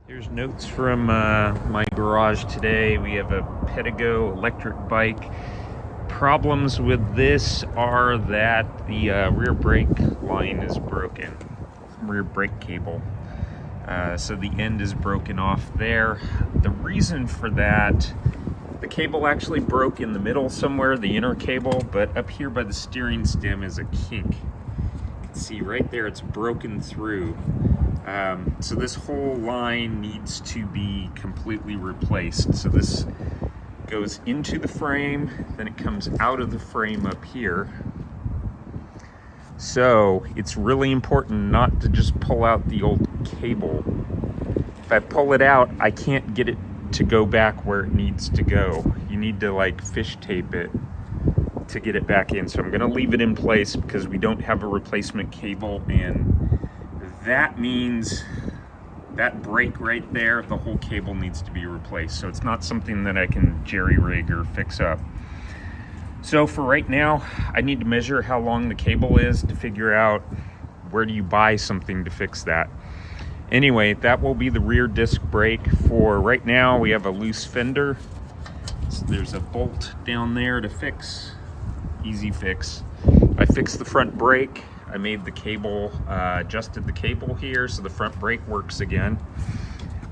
Here's notes from my garage today. We have a Pedego electric bike. Problems with this are that the rear brake line is broken, rear brake cable. So the end is broken off there. The reason for that, the cable actually broke in the middle somewhere, the inner cable, but up here by the steering stem is a kink. You can see right there, it's broken through. So this whole line needs to be completely replaced. So this goes into the frame, then it comes out of the frame up here. So it's really important not to just pull out the old cable. If I pull it out, I can't get it to go back where it needs to go. You need to like fish tape it to get it back in. So I'm gonna leave it in place because we don't have a replacement cable, and that means that brake right there, the whole cable needs to be replaced. So it's not something that I can jerry-rig or fix up. So for right now, I need to measure how long the cable is to figure out where do you buy something to fix that. Anyway, that will be the rear disc brake. For right now, we have a loose fender. So there's a bolt down there to fix, easy fix. I fixed the front brake. I made the cable, adjusted the cable here so the front brake works again.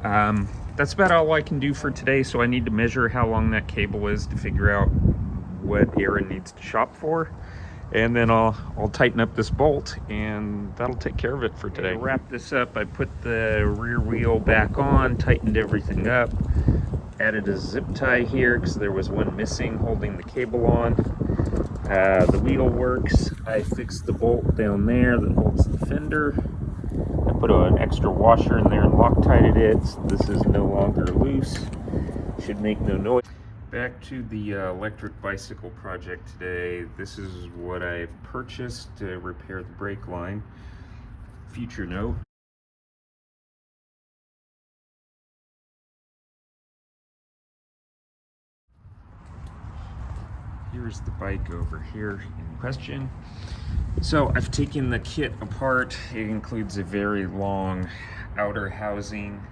That's about all I can do for today, so I need to measure how long that cable is to figure out what Aaron needs to shop for. And then I'll tighten up this bolt, and that'll take care of it for today. To wrap this up, I put the rear wheel back on, tightened everything up, added a zip tie here because there was one missing holding the cable on. The wheel works. I fixed the bolt down there that holds the fender. I put an extra washer in there and Loctited it. So this is no longer loose. Should make no noise. Back to the electric bicycle project today. This is what I purchased to repair the brake line. Future note. Here's the bike over here in question. So I've taken the kit apart. It includes a very long outer housing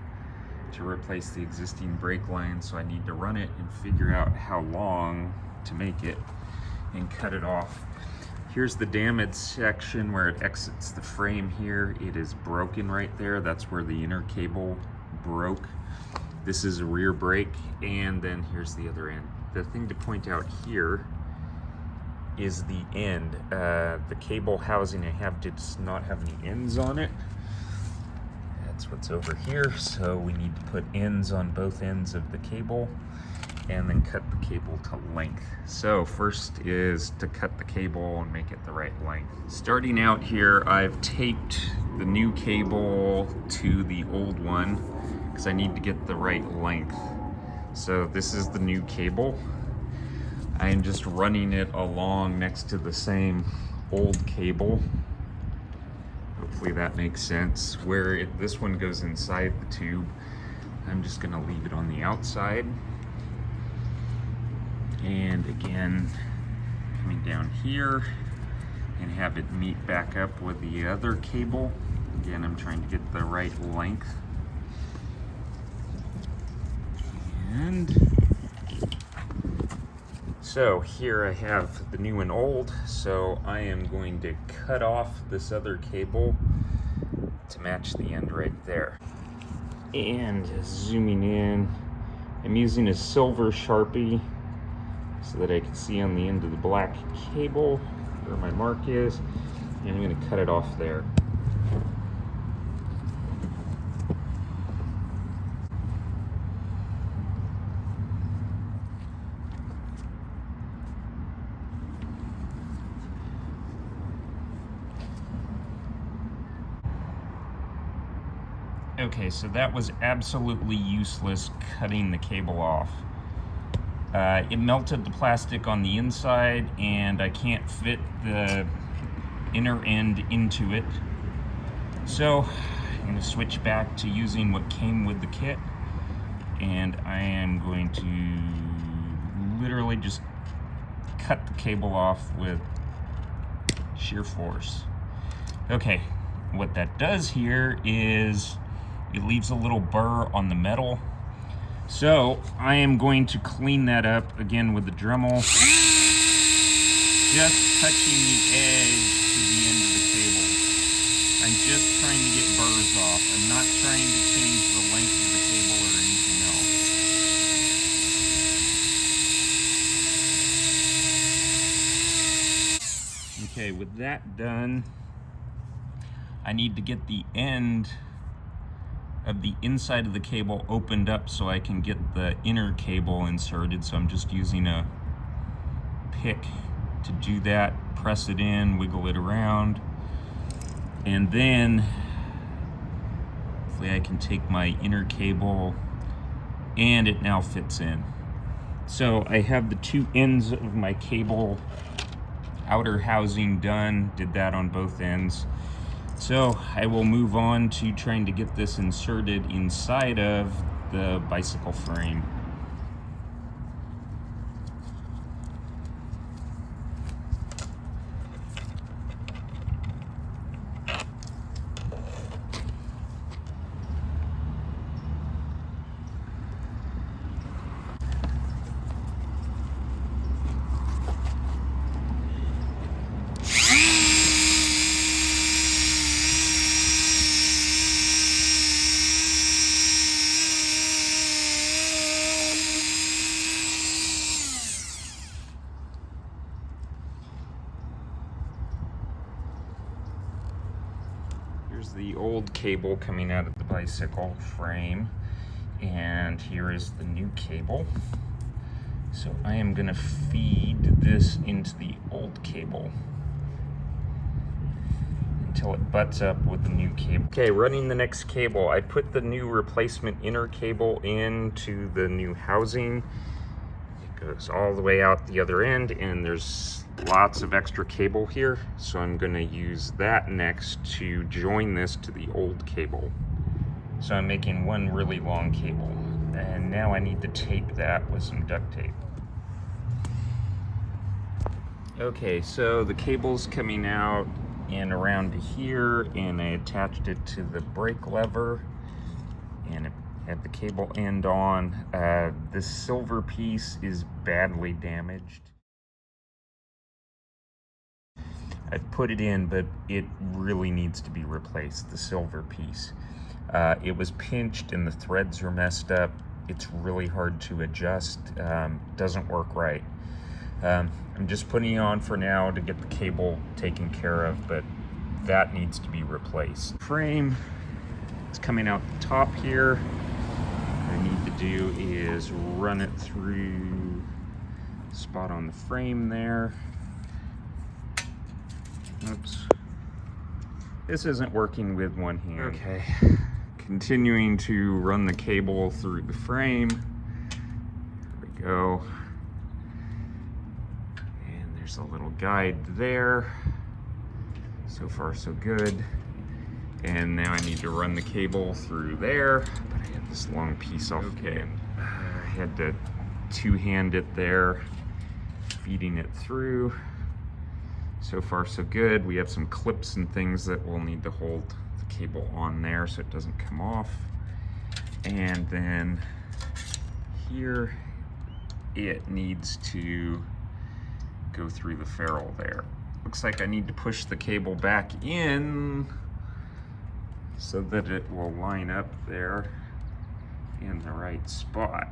to replace the existing brake line. So I need to run it and figure out how long to make it and cut it off. Here's the damaged section where it exits the frame here. It is broken right there. That's where the inner cable broke. This is a rear brake, and then here's the other end. The thing to point out here is the end. The cable housing I have does not have any ends on it. That's what's over here. So we need to put ends on both ends of the cable and then cut the cable to length. So first is to cut the cable and make it the right length. Starting out here, I've taped the new cable to the old one because I need to get the right length. So this is the new cable. I am just running it along next to the same old cable. Hopefully that makes sense. Where this one goes inside the tube, I'm just gonna leave it on the outside. And again, coming down here and have it meet back up with the other cable. Again, I'm trying to get the right length. And so here I have the new and old, so I am going to cut off this other cable to match the end right there. And zooming in, I'm using a silver Sharpie so that I can see on the end of the black cable where my mark is, and I'm going to cut it off there. Okay, so that was absolutely useless cutting the cable off. It melted the plastic on the inside, and I can't fit the inner end into it. So I'm going to switch back to using what came with the kit, and I am going to literally just cut the cable off with sheer force. Okay, what that does here is It leaves a little burr on the metal. So I am going to clean that up again with the Dremel, just touching the edge to the end of the cable. I'm just trying to get burrs off. I'm not trying to change the length of the cable or anything else. Okay, with that done, I need to get the end of the inside of the cable opened up so I can get the inner cable inserted. So I'm just using a pick to do that, press it in, wiggle it around, and then hopefully I can take my inner cable, and it now fits in. So I have the two ends of my cable outer housing done, did that on both ends. So I will move on to trying to get this inserted inside of the bicycle frame. Here's the old cable coming out of the bicycle frame, and here is the new cable. So I am gonna feed this into the old cable until it butts up with the new cable. Okay, running the next cable. I put the new replacement inner cable into the new housing. It goes all the way out the other end, and there's lots of extra cable here, so I'm going to use that next to join this to the old cable. So I'm making one really long cable, and now I need to tape that with some duct tape. Okay, so the cable's coming out and around to here, and I attached it to the brake lever, and it had the cable end on. This silver piece is badly damaged. I've put it in, but it really needs to be replaced, the silver piece. It was pinched and the threads are messed up. It's really hard to adjust, doesn't work right. I'm just putting it on for now to get the cable taken care of, but that needs to be replaced. Frame is coming out the top here. What I need to do is run it through the spot on the frame there. Oops. This isn't working with one hand. Okay. Continuing to run the cable through the frame. There we go. And there's a little guide there. So far, so good. And now I need to run the cable through there. But I had this long piece off. Okay. I had to two-hand it there, feeding it through. So far, so good. We have some clips and things that we'll need to hold the cable on there so it doesn't come off. And then here, it needs to go through the ferrule there. Looks like I need to push the cable back in so that it will line up there in the right spot.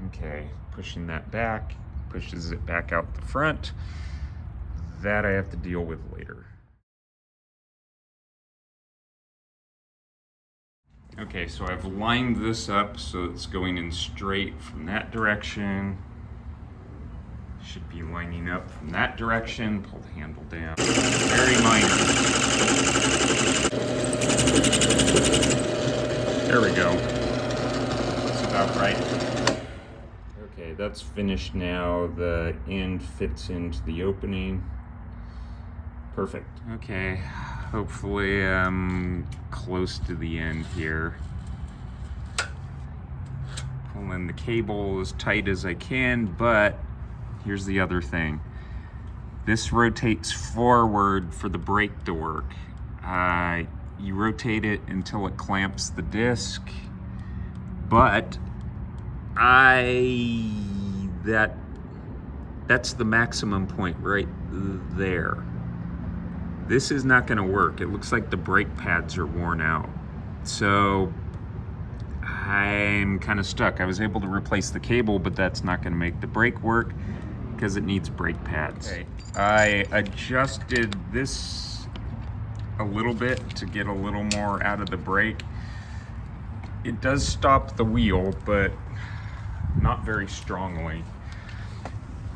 Okay, pushing that back, pushes it back out the front. That I have to deal with later. Okay, so I've lined this up so it's going in straight from that direction. Should be lining up from that direction. Pull the handle down. Very minor. There we go. That's about right. Okay, that's finished now. The end fits into the opening. Perfect. Okay, hopefully I'm close to the end here. Pulling the cable as tight as I can, but here's the other thing. This rotates forward for the brake to work. you rotate it until it clamps the disc, but that's the maximum point right there. This is not gonna work. It looks like the brake pads are worn out. So I'm kind of stuck. I was able to replace the cable, but that's not gonna make the brake work because it needs brake pads. Okay. I adjusted this a little bit to get a little more out of the brake. It does stop the wheel, but not very strongly.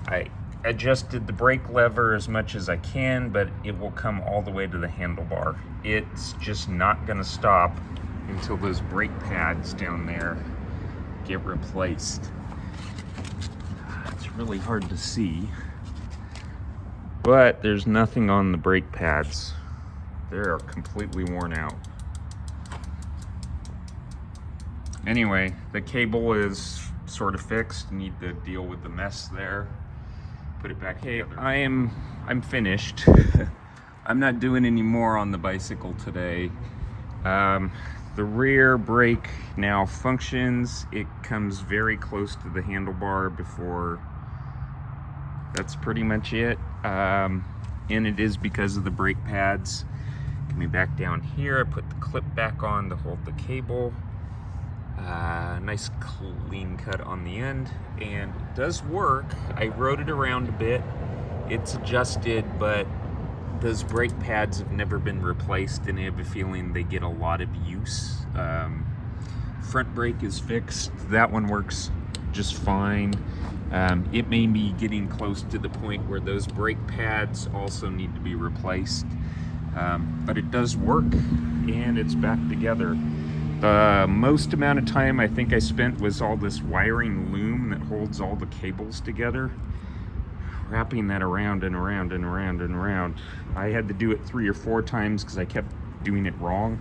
I adjusted the brake lever as much as I can, but it will come all the way to the handlebar. It's just not gonna stop until those brake pads down there get replaced. It's really hard to see, but there's nothing on the brake pads. They're completely worn out. Anyway, the cable is sort of fixed. Need to deal with the mess there. Put it back. Hey, I'm finished. I'm not doing any more on the bicycle today. The rear brake now functions. It comes very close to the handlebar before. That's pretty much it. And it is because of the brake pads. Coming back down here, I put the clip back on to hold the cable. Nice clean cut on the end, and it does work. I rode it around a bit. It's adjusted, but those brake pads have never been replaced, and I have a feeling they get a lot of use. Front brake is fixed. That one works just fine. It may be getting close to the point where those brake pads also need to be replaced. But it does work, and it's back together. The most amount of time I think I spent was all this wiring loom that holds all the cables together, wrapping that around and around and around and around. I had to do it 3 or 4 times because I kept doing it wrong,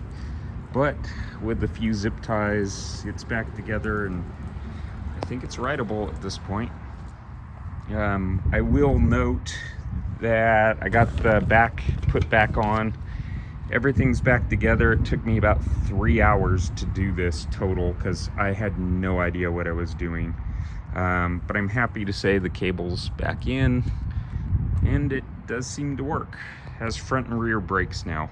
but with a few zip ties, it's back together, and I think it's rideable at this point. I will note that I got the back put back on. Everything's back together. It took me about 3 hours to do this total because I had no idea what I was doing. But I'm happy to say the cable's back in, and it does seem to work. Has front and rear brakes now.